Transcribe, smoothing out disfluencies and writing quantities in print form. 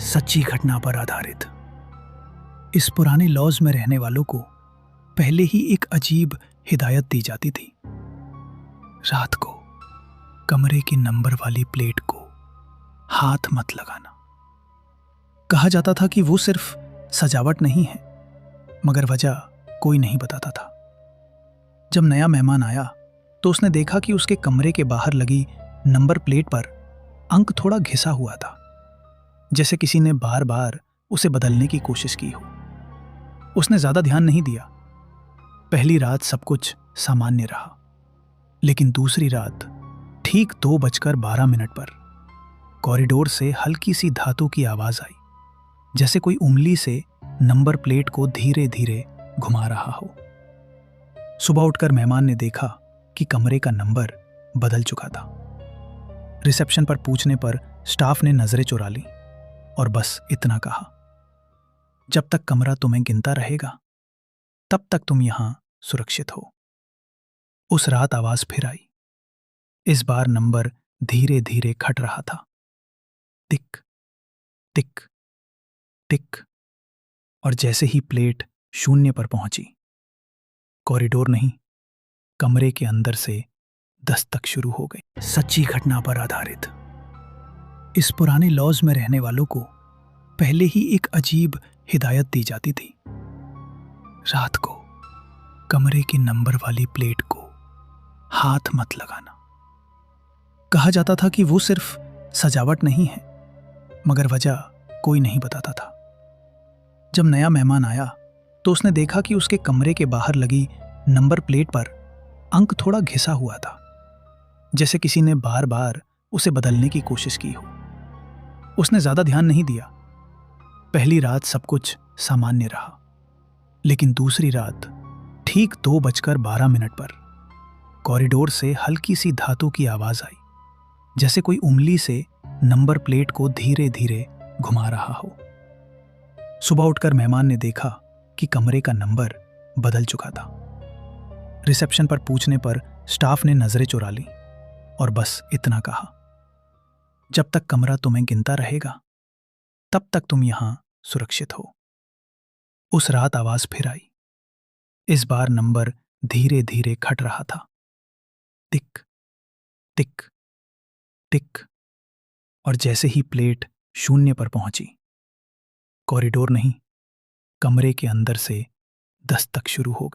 सच्ची घटना पर आधारित। इस पुराने लॉज में रहने वालों को पहले ही एक अजीब हिदायत दी जाती थी। रात को कमरे की नंबर वाली प्लेट को हाथ मत लगाना। कहा जाता था कि वो सिर्फ सजावट नहीं है, मगर वजह कोई नहीं बताता था। जब नया मेहमान आया तो उसने देखा कि उसके कमरे के बाहर लगी नंबर प्लेट पर अंक थोड़ा घिसा हुआ था, जैसे किसी ने बार बार उसे बदलने की कोशिश की हो। उसने ज्यादा ध्यान नहीं दिया। पहली रात सब कुछ सामान्य रहा, लेकिन दूसरी रात ठीक 2:12 पर कॉरिडोर से हल्की सी धातु की आवाज आई, जैसे कोई उंगली से नंबर प्लेट को धीरे धीरे घुमा रहा हो। सुबह उठकर मेहमान ने देखा कि कमरे का नंबर बदल चुका था। रिसेप्शन पर पूछने पर स्टाफ ने नजरें चुरा ली और बस इतना कहा, जब तक कमरा तुम्हें गिनता रहेगा तब तक तुम यहां सुरक्षित हो। उस रात आवाज फिर आई। इस बार नंबर धीरे धीरे खट रहा था। टिक टिक टिक। और जैसे ही प्लेट 0 पर पहुंची, कॉरिडोर नहीं, कमरे के अंदर से दस्तक शुरू हो गई। सच्ची घटना पर आधारित। इस पुराने लॉज में रहने वालों को पहले ही एक अजीब हिदायत दी जाती थी। रात को कमरे की नंबर वाली प्लेट को हाथ मत लगाना। कहा जाता था कि वो सिर्फ सजावट नहीं है, मगर वजह कोई नहीं बताता था। जब नया मेहमान आया तो उसने देखा कि उसके कमरे के बाहर लगी नंबर प्लेट पर अंक थोड़ा घिसा हुआ था, जैसे किसी ने बार बार उसे बदलने की कोशिश की हो। उसने ज्यादा ध्यान नहीं दिया। पहली रात सब कुछ सामान्य रहा, लेकिन दूसरी रात ठीक 2:12 पर कॉरिडोर से हल्की सी धातु की आवाज आई, जैसे कोई उंगली से नंबर प्लेट को धीरे धीरे घुमा रहा हो। सुबह उठकर मेहमान ने देखा कि कमरे का नंबर बदल चुका था। रिसेप्शन पर पूछने पर स्टाफ ने नजरें चुरा ली और बस इतना कहा, जब तक कमरा तुम्हें गिनता रहेगा तब तक तुम यहां सुरक्षित हो। उस रात आवाज फिर आई। इस बार नंबर धीरे धीरे खट रहा था। टिक टिक टिक। और जैसे ही प्लेट 0 पर पहुंची, कॉरिडोर नहीं, कमरे के अंदर से दस्तक शुरू हो गई।